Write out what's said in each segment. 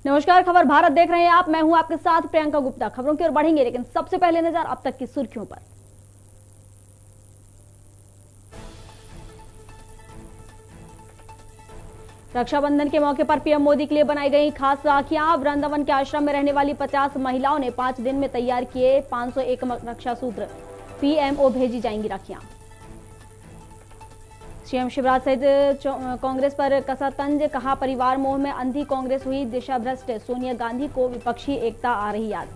नमस्कार, खबर भारत देख रहे हैं आप। मैं हूं आपके साथ प्रियंका गुप्ता। खबरों की ओर बढ़ेंगे, लेकिन सबसे पहले नजर अब तक की सुर्खियों पर। रक्षाबंधन के मौके पर पीएम मोदी के लिए बनाई गई खास राखियां। वृंदावन के आश्रम में रहने वाली 50 महिलाओं ने 5 दिन में तैयार किए 501 रक्षा सूत्र। पीएमओ भेजी जाएंगी राखियां। सीएम शिवराज सहित कांग्रेस पर कसा तंज, कहा परिवार मोह में अंधी कांग्रेस हुई दिशा भ्रष्ट। सोनिया गांधी को विपक्षी एकता आ रही याद।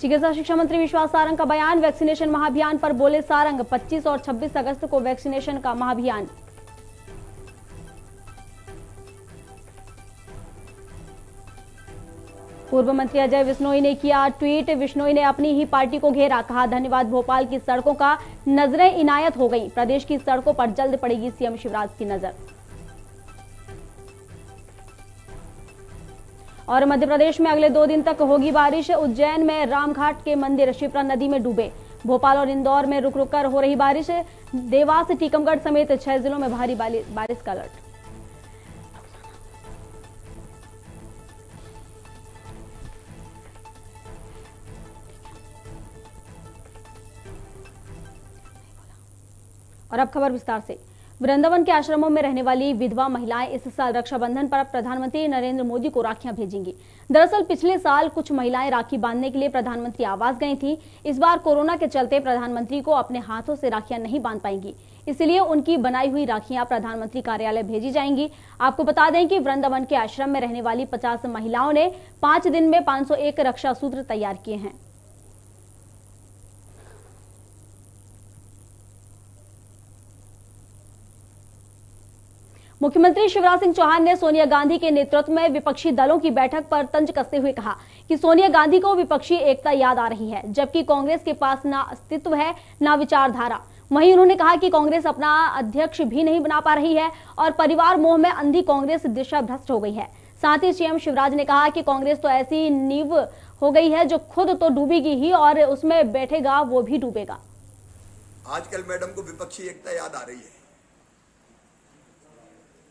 चिकित्सा शिक्षा मंत्री विश्वास सारंग का बयान, वैक्सीनेशन महाअभियान पर बोले सारंग। 25 और 26 अगस्त को वैक्सीनेशन का महाअभियान। पूर्व मंत्री अजय विश्नोई ने किया ट्वीट। विश्नोई ने अपनी ही पार्टी को घेरा, कहा धन्यवाद भोपाल की सड़कों का नजरें इनायत हो गई। प्रदेश की सड़कों पर जल्द पड़ेगी सीएम शिवराज की नजर। और मध्य प्रदेश में अगले 2 दिन तक होगी बारिश। उज्जैन में रामघाट के मंदिर शिप्रा नदी में डूबे। भोपाल और इंदौर में रुक रुक कर हो रही बारिश। देवास, टीकमगढ़ समेत 6 जिलों में भारी बारिश का अलर्ट। और अब खबर विस्तार से। वृंदावन के आश्रमों में रहने वाली विधवा महिलाएं इस साल रक्षाबंधन पर प्रधानमंत्री नरेंद्र मोदी को राखियां भेजेंगी। दरअसल पिछले साल कुछ महिलाएं राखी बांधने के लिए प्रधानमंत्री आवास गई थीं। इस बार कोरोना के चलते प्रधानमंत्री को अपने हाथों से राखियां नहीं बांध पाएंगी, इसलिए उनकी बनाई हुई राखियां प्रधानमंत्री कार्यालय भेजी जाएंगी। आपको बता दें कि वृंदावन के आश्रम में रहने वाली 50 महिलाओं ने 5 दिन में 501 रक्षा सूत्र तैयार किए हैं। मुख्यमंत्री शिवराज सिंह चौहान ने सोनिया गांधी के नेतृत्व में विपक्षी दलों की बैठक पर तंज कसते हुए कहा कि सोनिया गांधी को विपक्षी एकता याद आ रही है, जबकि कांग्रेस के पास ना अस्तित्व है ना विचारधारा। वहीं उन्होंने कहा कि कांग्रेस अपना अध्यक्ष भी नहीं बना पा रही है और परिवार मोह में अंधी कांग्रेस दिशा भ्रष्ट हो गई है। साथ ही सीएम शिवराज ने कहा कि कांग्रेस तो ऐसी नींव हो गई है जो खुद तो डूबेगी ही और उसमें बैठेगा वो भी डूबेगा। आजकल मैडम को विपक्षी एकता याद आ रही है,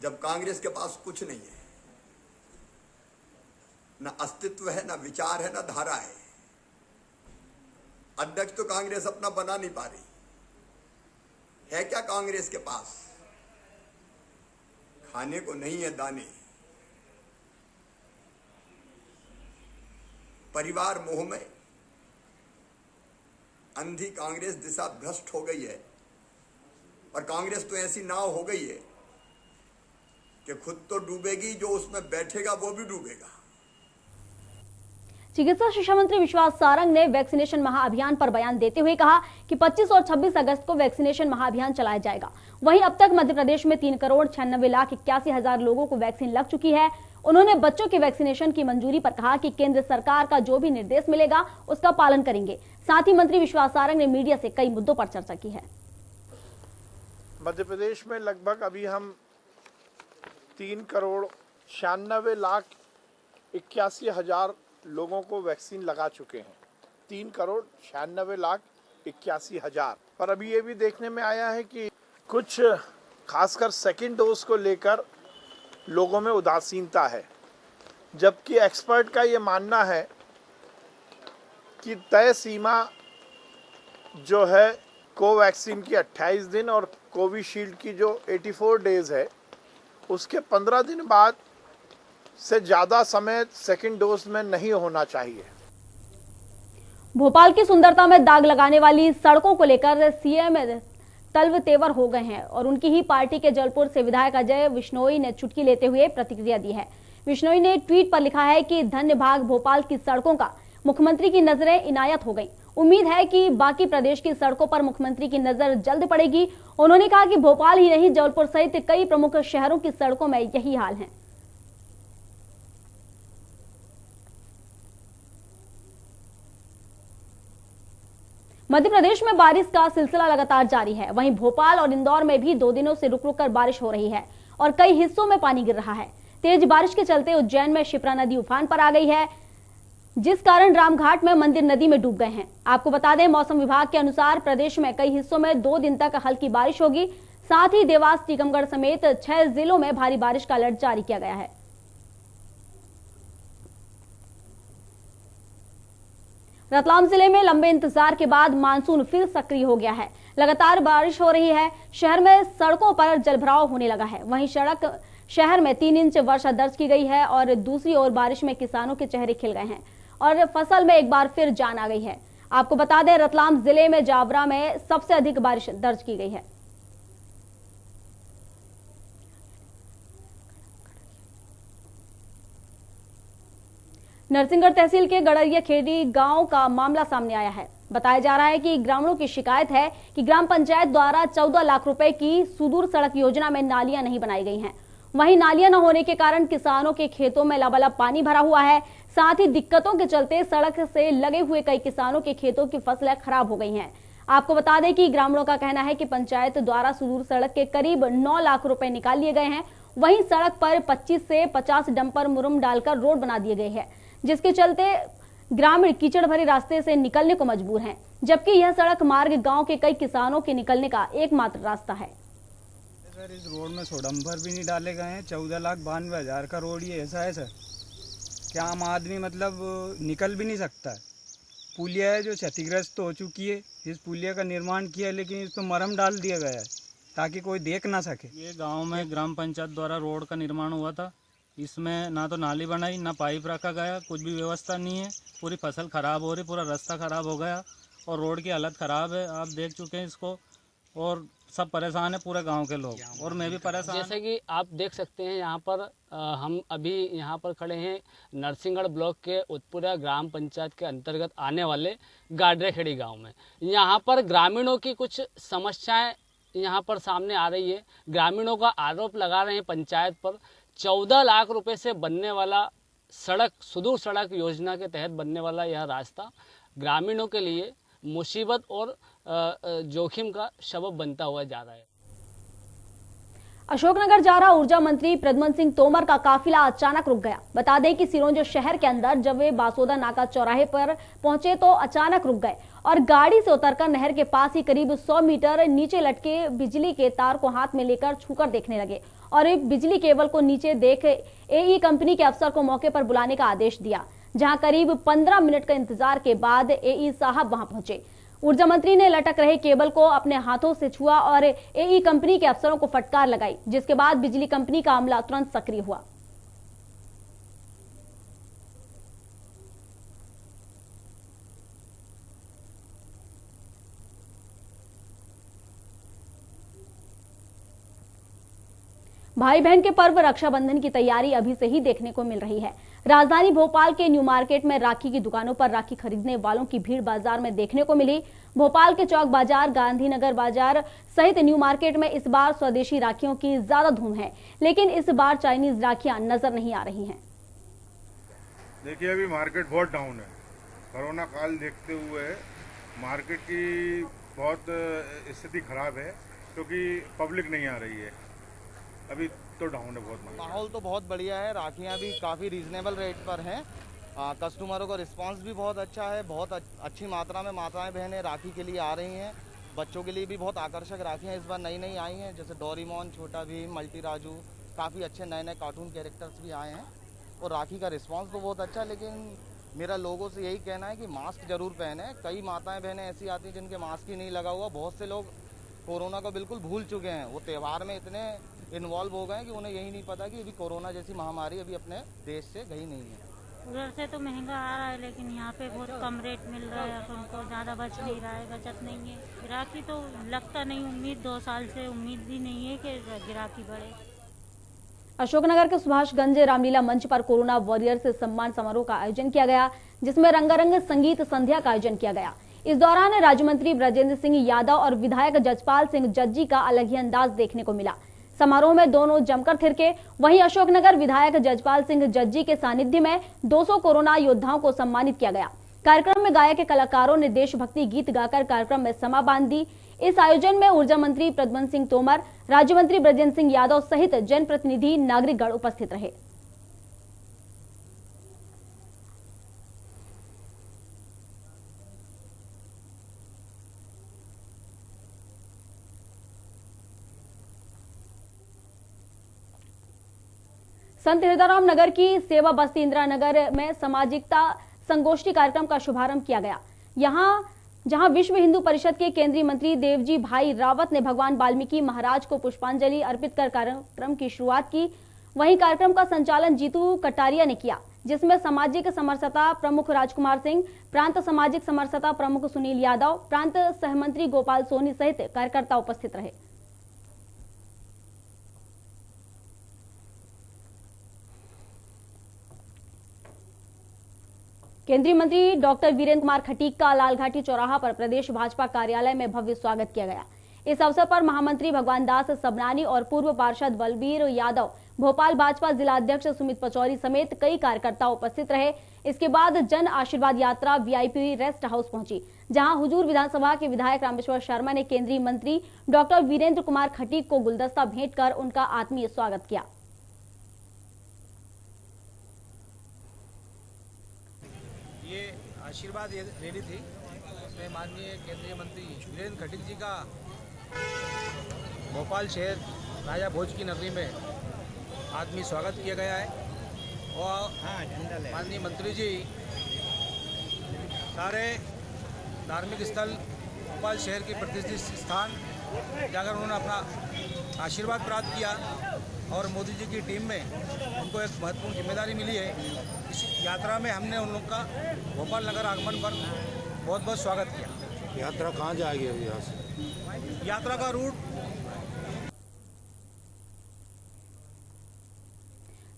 जब कांग्रेस के पास कुछ नहीं है, ना अस्तित्व है, ना विचार है, ना धारा है। अध्यक्ष तो कांग्रेस अपना बना नहीं पा रही है। क्या कांग्रेस के पास खाने को नहीं है दाने। परिवार मोह में अंधी कांग्रेस दिशा भ्रष्ट हो गई है और कांग्रेस तो ऐसी नाव हो गई है कि खुद तो डूबेगी, जो उसमें बैठेगा वो भी डूबेगा। चिकित्सा शिक्षा मंत्री विश्वास सारंग ने वैक्सीनेशन महाअभियान पर बयान देते हुए कहा कि 25 और 26 अगस्त को वैक्सीनेशन महाअभियान चलाया जाएगा। वहीं अब तक मध्य प्रदेश में 3,96,81,000 लोगों को वैक्सीन लग चुकी है। उन्होंने बच्चों के वैक्सीनेशन की मंजूरी पर कहा कि केंद्र सरकार का जो भी निर्देश मिलेगा उसका पालन करेंगे। साथ ही मंत्री विश्वास सारंग ने मीडिया से कई मुद्दों पर चर्चा की है। मध्य प्रदेश में लगभग अभी हम 3,96,81,000 लोगों को वैक्सीन लगा चुके हैं। 3,96,81,000। पर अभी ये भी देखने में आया है कि कुछ खासकर सेकेंड डोज को लेकर लोगों में उदासीनता है, जबकि एक्सपर्ट का ये मानना है कि तय सीमा जो है कोवैक्सीन की 28 दिन और कोविशील्ड की जो 84 डेज है उसके 15 दिन बाद से ज्यादा समय सेकंड डोज में नहीं होना चाहिए। भोपाल की सुंदरता में दाग लगाने वाली सड़कों को लेकर सीएम तल्व तेवर हो गए हैं और उनकी ही पार्टी के जलपुर से विधायक अजय विश्नोई ने चुटकी लेते हुए प्रतिक्रिया दी है। विश्नोई ने ट्वीट पर लिखा है कि धन्य भाग भोपाल की सड़कों का, मुख्यमंत्री की नजरें इनायत हो गई। उम्मीद है कि बाकी प्रदेश की सड़कों पर मुख्यमंत्री की नजर जल्द पड़ेगी। उन्होंने कहा कि भोपाल ही नहीं, जबलपुर सहित कई प्रमुख शहरों की सड़कों में यही हाल है। मध्य प्रदेश में बारिश का सिलसिला लगातार जारी है। वहीं भोपाल और इंदौर में भी 2 दिनों से रुक रुक कर बारिश हो रही है और कई हिस्सों में पानी गिर रहा है। तेज बारिश के चलते उज्जैन में शिप्रा नदी उफान पर आ गई है, जिस कारण रामघाट में मंदिर नदी में डूब गए हैं। आपको बता दें, मौसम विभाग के अनुसार प्रदेश में कई हिस्सों में 2 दिन तक हल्की बारिश होगी। साथ ही देवास, टीकमगढ़ समेत 6 जिलों में भारी बारिश का अलर्ट जारी किया गया है। रतलाम जिले में लंबे इंतजार के बाद मानसून फिर सक्रिय हो गया है। लगातार बारिश हो रही है। शहर में सड़कों पर जलभराव होने लगा है। वहीं शहर में 3 इंच वर्षा दर्ज की गई है और दूसरी ओर बारिश में किसानों के चेहरे खिल गए हैं और फसल में एक बार फिर जान आ गई है। आपको बता दें, रतलाम जिले में जावरा में सबसे अधिक बारिश दर्ज की गई है। नरसिंहगढ़ तहसील के गड़रिया खेड़ी गांव का मामला सामने आया है। बताया जा रहा है कि ग्रामीणों की शिकायत है कि ग्राम पंचायत द्वारा 14 लाख रुपए की सुदूर सड़क योजना में नालियां नहीं बनाई गई हैं। वहीं नालियां न होने के कारण किसानों के खेतों में लबालब पानी भरा हुआ है। साथ ही दिक्कतों के चलते सड़क से लगे हुए कई किसानों के खेतों की फसलें खराब हो गई हैं। आपको बता दें कि ग्रामीणों का कहना है कि पंचायत द्वारा सुदूर सड़क के करीब 9 लाख रुपए निकाल लिए गए हैं। वहीं सड़क पर 25 से 50 डंपर मुरम डालकर रोड बना दिए गए हैं, जिसके चलते ग्रामीण कीचड़ भरे रास्ते से निकलने को मजबूर हैं, जबकि यह सड़क मार्ग गांव के कई किसानों के निकलने का एकमात्र रास्ता है। सर, इस रोड में सोडम्बर भी नहीं डाले गए हैं। 14,92,000 का रोड ये ऐसा है सर, क्या आम आदमी मतलब निकल भी नहीं सकता है। पुलिया है जो क्षतिग्रस्त हो चुकी है, इस पुलिया का निर्माण किया है, लेकिन इस पर मरहम डाल दिया गया है ताकि कोई देख ना सके। ये गांव में ग्राम पंचायत द्वारा रोड का निर्माण हुआ था। इसमें ना तो नाली बनाई, ना पाइप रखा गया, कुछ भी व्यवस्था नहीं है। पूरी फसल खराब हो रही, पूरा रास्ता खराब हो गया और रोड की हालत ख़राब है। आप देख चुके हैं इसको और सब परेशान है, पूरे गांव के लोग, और मैं भी परेशान। जैसे कि आप देख सकते हैं यहाँ पर हम अभी यहाँ पर खड़े हैं नरसिंहगढ़ ब्लॉक के उत्पुरा ग्राम पंचायत के अंतर्गत आने वाले गाडरेखेड़ी गांव में। यहाँ पर ग्रामीणों की कुछ समस्याएं यहाँ पर सामने आ रही है। ग्रामीणों का आरोप लगा रहे हैं पंचायत पर 14 लाख रुपए से बनने वाला सड़क, सुदूर सड़क योजना के तहत बनने वाला यह रास्ता ग्रामीणों के लिए मुसीबत और जोखिम का सबब बनता हुआ जा रहा है। अशोकनगर जा रहा ऊर्जा मंत्री प्रद्युम्न सिंह तोमर का काफिला अचानक रुक गया। बता दें कि सिरोंज शहर के अंदर जब वे बासोदा नाका चौराहे पर पहुंचे तो अचानक रुक गए और गाड़ी से उतरकर नहर के पास ही करीब 100 मीटर नीचे लटके बिजली के तार को हाथ में लेकर छूकर देखने लगे और एक बिजली केबल को नीचे देख एई कंपनी के अफसर को मौके पर बुलाने का आदेश दिया, जहां करीब 15 मिनट का इंतजार के बाद एई साहब वहां पहुंचे। ऊर्जा मंत्री ने लटक रहे केबल को अपने हाथों से छुआ और एई कंपनी के अफसरों को फटकार लगाई, जिसके बाद बिजली कंपनी का अमला तुरंत सक्रिय हुआ। भाई बहन के पर्व रक्षाबंधन की तैयारी अभी से ही देखने को मिल रही है। राजधानी भोपाल के न्यू मार्केट में राखी की दुकानों पर राखी खरीदने वालों की भीड़ बाजार में देखने को मिली। भोपाल के चौक बाजार, गांधीनगर बाजार सहित न्यू मार्केट में इस बार स्वदेशी राखियों की ज्यादा धूम है, लेकिन इस बार चाइनीज राखियां नजर नहीं आ रही हैं। देखिए, अभी मार्केट बहुत डाउन है। कोरोना काल देखते हुए मार्केट की बहुत स्थिति खराब है, क्योंकि पब्लिक नहीं आ रही है। अभी तो डाउन है बहुत। माहौल तो बहुत बढ़िया है। राखियाँ भी काफ़ी रीजनेबल रेट पर हैं। कस्टमरों का रिस्पांस भी बहुत अच्छा है। बहुत अच्छी मात्रा में माताएं बहनें राखी के लिए आ रही हैं। बच्चों के लिए भी बहुत आकर्षक राखियाँ इस बार नई नई आई हैं, जैसे डोरेमोन, छोटा भीम, मल्टी राजू, काफ़ी अच्छे नए नए कार्टून कैरेक्टर्स भी आए हैं और राखी का रिस्पांस तो बहुत अच्छा। लेकिन मेरा लोगों से यही कहना है कि मास्क जरूर पहने। कई माताएं बहनें ऐसी आती हैं जिनके मास्क ही नहीं लगा हुआ। बहुत से लोग कोरोना को बिल्कुल भूल चुके हैं। वो त्यौहार में इतने इन्वॉल्व हो गए कि उन्हें यही नहीं पता कि अभी कोरोना जैसी महामारी अभी अपने देश से गई नहीं है। उधर से तो महंगा आ रहा है, लेकिन यहाँ पे बहुत कम रेट मिल रहा है, तो उनको ज़्यादा बच नहीं रहा है, बचत नहीं है। गिराकी तो लगता नहीं, उम्मीद 2 साल से उम्मीद भी नहीं है कि गिराकी बढ़े। अशोकनगर के सुभाषगंज रामलीला मंच पर कोरोना वॉरियर्स सम्मान समारोह का आयोजन किया गया, जिसमें रंगारंग संगीत संध्या का आयोजन किया गया। इस दौरान राज्य मंत्री ब्रजेंद्र सिंह यादव और विधायक जजपाल सिंह जज्जी का अलग ही अंदाज देखने को मिला। समारोह में दोनों जमकर थिरके। वहीं अशोकनगर विधायक जजपाल सिंह जज्जी के सानिध्य में 200 कोरोना योद्धाओं को सम्मानित किया गया। कार्यक्रम में गायक कलाकारों ने देशभक्ति गीत गाकर कार्यक्रम में समा बांध दी। इस आयोजन में ऊर्जा मंत्री प्रद्युम्न सिंह तोमर, राज्य मंत्री ब्रजेंद्र सिंह यादव सहित जनप्रतिनिधि, नागरिकगण उपस्थित रहे। संत हिरदाराम नगर की सेवा बस्ती इंदिरा नगर में सामाजिकता संगोष्ठी कार्यक्रम का शुभारंभ किया गया। जहां विश्व हिंदू परिषद के केंद्रीय मंत्री देवजी भाई रावत ने भगवान वाल्मीकि महाराज को पुष्पांजलि अर्पित कर कार्यक्रम की शुरुआत की, वहीं कार्यक्रम का संचालन जीतू कटारिया ने किया, जिसमें सामाजिक समरसता प्रमुख राजकुमार सिंह, प्रांत सामाजिक समरसता प्रमुख सुनील यादव, प्रांत सहमंत्री गोपाल सोनी सहित कार्यकर्ता उपस्थित रहे। केंद्रीय मंत्री डॉक्टर वीरेंद्र कुमार खटीक का लालघाटी चौराहा पर प्रदेश भाजपा कार्यालय में भव्य स्वागत किया गया। इस अवसर पर महामंत्री भगवान दास सबनानी और पूर्व पार्षद बलबीर यादव, भोपाल भाजपा जिला अध्यक्ष सुमित पचौरी समेत कई कार्यकर्ता उपस्थित रहे। इसके बाद जन आशीर्वाद यात्रा वीआईपी रेस्ट हाउस पहुंची, जहां हुजूर विधानसभा के विधायक रामेश्वर शर्मा ने केंद्रीय मंत्री डॉक्टर वीरेंद्र कुमार खटीक को गुलदस्ता भेंट कर उनका आत्मीय स्वागत किया। ये आशीर्वाद रैली थी, उसमें माननीय केंद्रीय मंत्री वीरेंद्र खटीक जी का भोपाल शहर राजा भोज की नगरी में आत्मीय स्वागत किया गया है और माननीय मंत्री जी सारे धार्मिक स्थल भोपाल शहर के प्रतिष्ठित स्थान जाकर उन्होंने अपना आशीर्वाद प्राप्त किया और मोदी जी की टीम में उनको एक महत्वपूर्ण जिम्मेदारी मिली है। इस यात्रा में हमने उन लोग का भोपाल नगर आगमन पर बहुत बहुत स्वागत किया। यात्रा कहाँ जाएगी अभी यहाँ से? यात्रा का रूट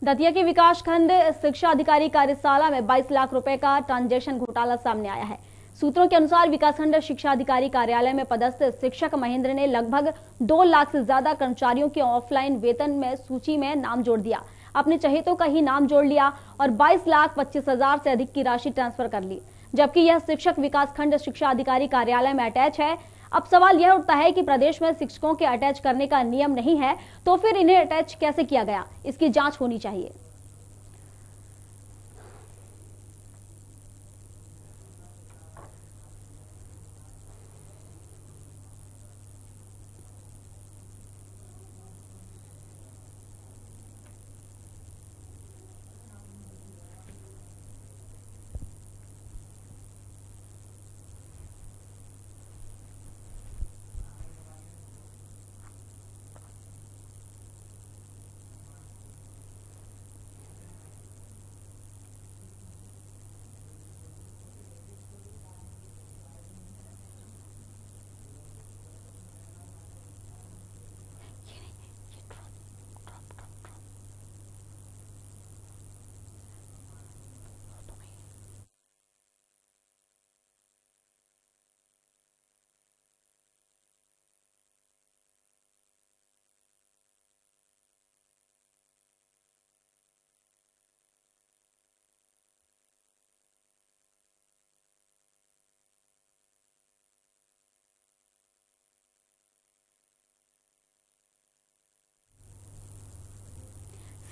दतिया के विकासखंड शिक्षा अधिकारी कार्यशाला में 22 लाख रुपए का ट्रांजैक्शन घोटाला सामने आया है। सूत्रों के अनुसार विकासखंड शिक्षा अधिकारी कार्यालय में पदस्थ शिक्षक महेंद्र ने लगभग 2 लाख से ज्यादा कर्मचारियों के ऑफलाइन वेतन में सूची में नाम जोड़ दिया, अपने चहेतों का ही नाम जोड़ लिया और 22,25,000 से अधिक की राशि ट्रांसफर कर ली, जबकि यह शिक्षक विकासखंड शिक्षा अधिकारी कार्यालय में अटैच है। अब सवाल यह उठता है कि प्रदेश में शिक्षकों के अटैच करने का नियम नहीं है, तो फिर इन्हें अटैच कैसे किया गया, इसकी जांच होनी चाहिए।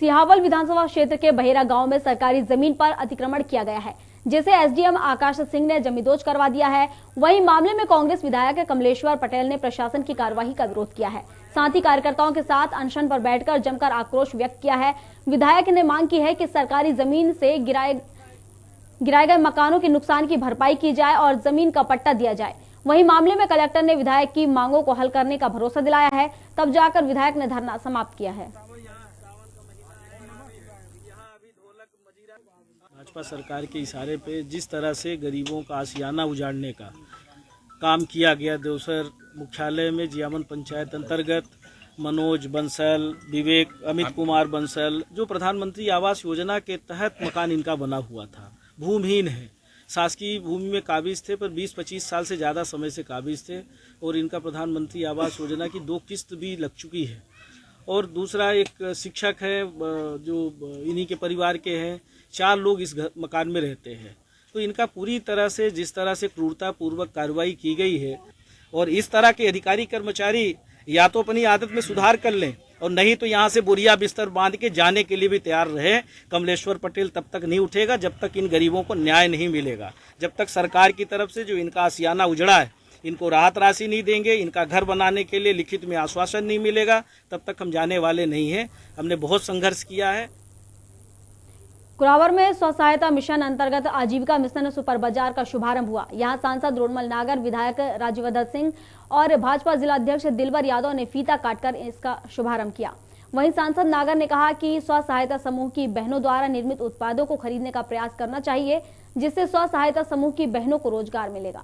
सिहावल विधानसभा क्षेत्र के बहेरा गांव में सरकारी जमीन पर अतिक्रमण किया गया है, जिसे एसडीएम आकाश सिंह ने जमींदोज करवा दिया है। वहीं मामले में कांग्रेस विधायक कमलेश्वर पटेल ने प्रशासन की कार्रवाई का विरोध किया है। साथ ही कार्यकर्ताओं के साथ अनशन पर बैठकर जमकर आक्रोश व्यक्त किया है। विधायक ने मांग की है कि सरकारी जमीन से गिराए गए मकानों के नुकसान की भरपाई की जाए और जमीन का पट्टा दिया जाए। वहीं मामले में कलेक्टर ने विधायक की मांगों को हल करने का भरोसा दिलाया है, तब जाकर विधायक ने धरना समाप्त किया है। भाजपा सरकार के इशारे पे जिस तरह से गरीबों का आशियाना उजाड़ने का काम किया गया, देवसर मुख्यालय में जियामन पंचायत अंतर्गत मनोज बंसल, विवेक, अमित कुमार बंसल, जो प्रधानमंत्री आवास योजना के तहत मकान इनका बना हुआ था, भूमिहीन है, शासकीय भूमि में काबिज थे, पर 20-25 साल से ज़्यादा समय से काबिज थे और इनका प्रधानमंत्री आवास योजना की 2 किस्त भी लग चुकी है। और दूसरा एक शिक्षक है जो इन्हीं के परिवार के हैं, 4 लोग इस मकान में रहते हैं। तो इनका पूरी तरह से जिस तरह से क्रूरतापूर्वक कार्रवाई की गई है, और इस तरह के अधिकारी कर्मचारी या तो अपनी आदत में सुधार कर लें और नहीं तो यहाँ से बोरिया बिस्तर बांध के जाने के लिए भी तैयार रहे। कमलेश्वर पटेल तब तक नहीं उठेगा जब तक इन गरीबों को न्याय नहीं मिलेगा, जब तक सरकार की तरफ से जो इनका आशियाना उजड़ा है इनको राहत राशि नहीं देंगे, इनका घर बनाने के लिए लिखित में आश्वासन नहीं मिलेगा, तब तक हम जाने वाले नहीं हैं। हमने बहुत संघर्ष किया है कुरावर में स्व सहायता मिशन अंतर्गत आजीविका मिशन सुपर बाजार का शुभारंभ हुआ। यहां सांसद रोडमल नागर, विधायक राजवर्धन सिंह और भाजपा जिला अध्यक्ष दिलवर यादव ने फीता काटकर इसका शुभारंभ किया। वहीं सांसद नागर ने कहा कि स्व सहायता समूह की बहनों द्वारा निर्मित उत्पादों को खरीदने का प्रयास करना चाहिए, जिससे स्व सहायता समूह की बहनों को रोजगार मिलेगा।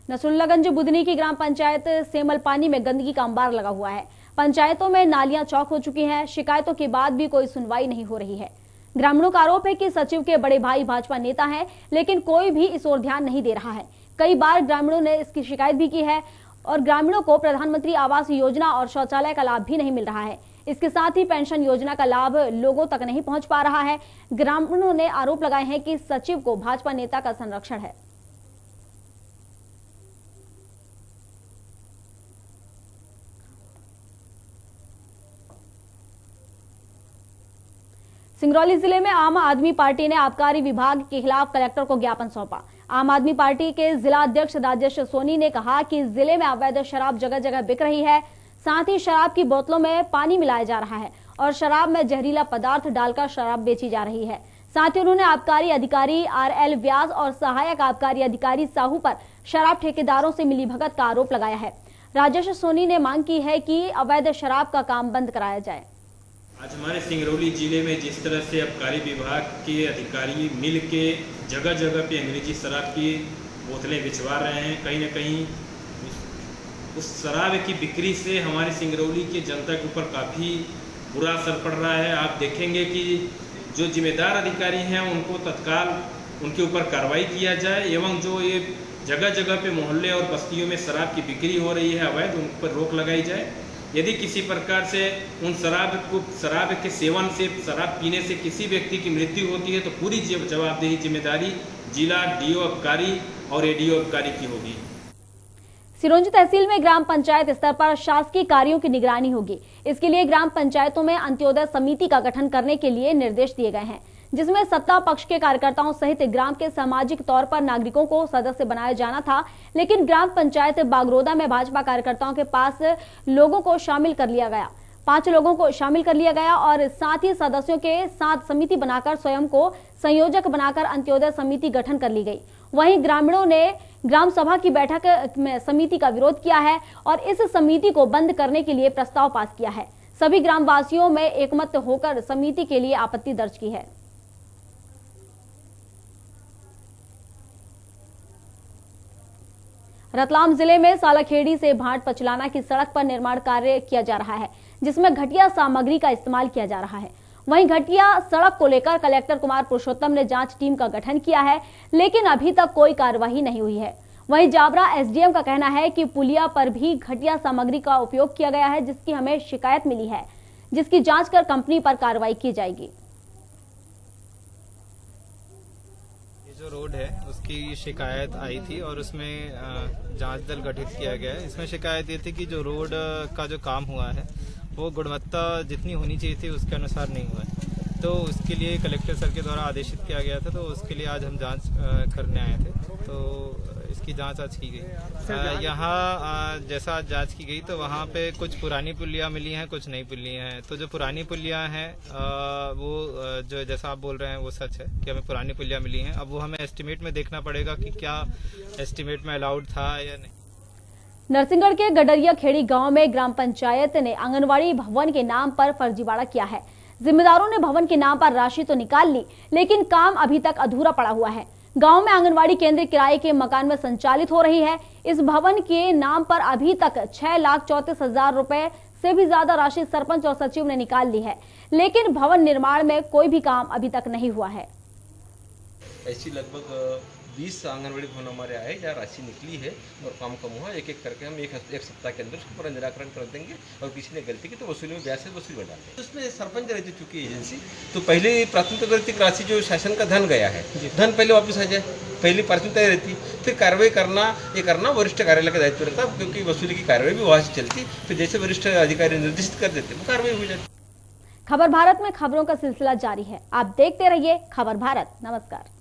नसरुल्लागंज बुधनी की ग्राम पंचायत सेमलपानी में गंदगी का अंबार लगा हुआ है। पंचायतों में नालियां चौक हो चुकी हैं। शिकायतों के बाद भी कोई सुनवाई नहीं हो रही है। ग्रामीणों का आरोप है कि सचिव के बड़े भाई भाजपा नेता हैं, लेकिन कोई भी इस ओर ध्यान नहीं दे रहा है। कई बार ग्रामीणों ने इसकी शिकायत भी की है और ग्रामीणों को प्रधानमंत्री आवास योजना और शौचालय का लाभ भी नहीं मिल रहा है। इसके साथ ही पेंशन योजना का लाभ लोगों तक नहीं पहुंच पा रहा है। ग्रामीणों ने आरोप लगाए हैं कि सचिव को भाजपा नेता का संरक्षण है। सिंगरौली जिले में आम आदमी पार्टी ने आबकारी विभाग के खिलाफ कलेक्टर को ज्ञापन सौंपा। आम आदमी पार्टी के जिला अध्यक्ष राजेश सोनी ने कहा कि जिले में अवैध शराब जगह जगह बिक रही है, साथ ही शराब की बोतलों में पानी मिलाया जा रहा है और शराब में जहरीला पदार्थ डालकर शराब बेची जा रही है। साथ ही उन्होंने आबकारी अधिकारी RL व्यास और सहायक आबकारी अधिकारी साहू पर शराब ठेकेदारों से मिलीभगत का आरोप लगाया है। राजेश सोनी ने मांग की है कि अवैध शराब का काम बंद कराया जाए। आज हमारे सिंगरौली जिले में जिस तरह से आबकारी विभाग के अधिकारी मिल के जगह जगह पे अंग्रेजी शराब की बोतलें बिचवा रहे हैं, कहीं न कहीं उस शराब की बिक्री से हमारे सिंगरौली के जनता के ऊपर काफ़ी बुरा असर पड़ रहा है। आप देखेंगे कि जो जिम्मेदार अधिकारी हैं उनको तत्काल उनके ऊपर कार्रवाई किया जाए एवं जो ये जगह जगह पे मोहल्ले और बस्तियों में शराब की बिक्री हो रही है अवैध, उन पर रोक लगाई जाए। यदि किसी प्रकार से उन शराब के सेवन से, शराब पीने से किसी व्यक्ति की मृत्यु होती है तो पूरी जवाबदेही जिम्मेदारी जिला DO आबकारी और ADO आबकारी की होगी। सिरोंजी तहसील में ग्राम पंचायत स्तर पर शासकीय कार्यों की निगरानी होगी। इसके लिए ग्राम पंचायतों में अंत्योदय समिति का गठन करने के लिए निर्देश दिए गए हैं, जिसमें सत्ता पक्ष के कार्यकर्ताओं सहित ग्राम के सामाजिक तौर पर नागरिकों को सदस्य बनाया जाना था, लेकिन ग्राम पंचायत बागरोदा में भाजपा कार्यकर्ताओं के पास लोगों को शामिल कर लिया गया। 5 लोगों को शामिल कर लिया गया और साथ ही सदस्यों के साथ समिति बनाकर स्वयं को संयोजक बनाकर अंत्योदय समिति गठन कर ली गई। वहीं ग्रामीणों ने ग्राम सभा की बैठक में समिति का विरोध किया है और इस समिति को बंद करने के लिए प्रस्ताव पास किया है। सभी ग्रामवासियों में एकमत होकर समिति के लिए आपत्ति दर्ज की है। रतलाम जिले में सालाखेड़ी से भाट पचलाना की सड़क पर निर्माण कार्य किया जा रहा है, जिसमें घटिया सामग्री का इस्तेमाल किया जा रहा है। वहीं घटिया सड़क को लेकर कलेक्टर कुमार पुरुषोत्तम ने जांच टीम का गठन किया है, लेकिन अभी तक कोई कार्यवाही नहीं हुई है। वहीं जाबरा SDM का कहना है कि पुलिया पर भी घटिया सामग्री का उपयोग किया गया है, जिसकी हमें शिकायत मिली है, जिसकी जांच कर कंपनी पर कार्रवाई की जाएगी। जो रोड है उसकी शिकायत आई थी और उसमें जांच दल गठित किया गया है। इसमें शिकायत ये थी कि जो रोड का जो काम हुआ है वो गुणवत्ता जितनी होनी चाहिए थी उसके अनुसार नहीं हुआ है, तो उसके लिए कलेक्टर सर के द्वारा आदेशित किया गया था। तो उसके लिए आज हम जांच करने आए थे, तो इसकी जांच आज की गई। यहाँ जैसा आज जांच की गई तो वहाँ पे कुछ पुरानी पुलियाँ मिली हैं, कुछ नई पुलियाँ हैं। तो जो पुरानी पुलियाँ हैं वो जो जैसा आप बोल रहे हैं वो सच है कि हमें पुरानी पुलियाँ मिली हैं। अब वो हमें एस्टिमेट में देखना पड़ेगा कि क्या एस्टिमेट में अलाउड था या नहीं। नरसिंहगढ़ के गडरिया खेड़ी गांव में ग्राम पंचायत ने आंगनवाड़ी भवन के नाम पर फर्जीवाड़ा किया है। जिम्मेदारों ने भवन के नाम पर राशि तो निकाल ली, लेकिन काम अभी तक अधूरा पड़ा हुआ है। गांव में आंगनवाड़ी केंद्र किराए के मकान में संचालित हो रही है। इस भवन के नाम पर अभी तक 6,34,000 रुपए से भी ज्यादा राशि सरपंच और सचिव ने निकाल ली है, लेकिन भवन निर्माण में कोई भी काम अभी तक नहीं हुआ है। ऐसी लगभग 20 आंगनबाड़ी भवन हमारे आए जहाँ राशि निकली है और काम कम हुआ। एक एक करके हम एक सप्ताह के अंदर उसको पूरा निराकरण कर देंगे और किसी ने गलती की तो वसूली में ब्याज से वसूली बढ़ा देंगे। तो उसमें सरपंच रहती चुकी एजेंसी, तो पहले प्राथमिकता राशि जो शासन का धन गया है, धन पहले वापस आ जाए, पहली प्राथमिकता रहती। फिर कार्रवाई करना वरिष्ठ कार्यालय का दायित्व रहता, क्योंकि वसूली की कार्रवाई भी वहाँ से चलती। फिर जैसे वरिष्ठ अधिकारी निर्देशित कर देते वो कार्रवाई हो जाती। खबर भारत में खबरों का सिलसिला जारी है। आप देखते रहिए खबर भारत। नमस्कार।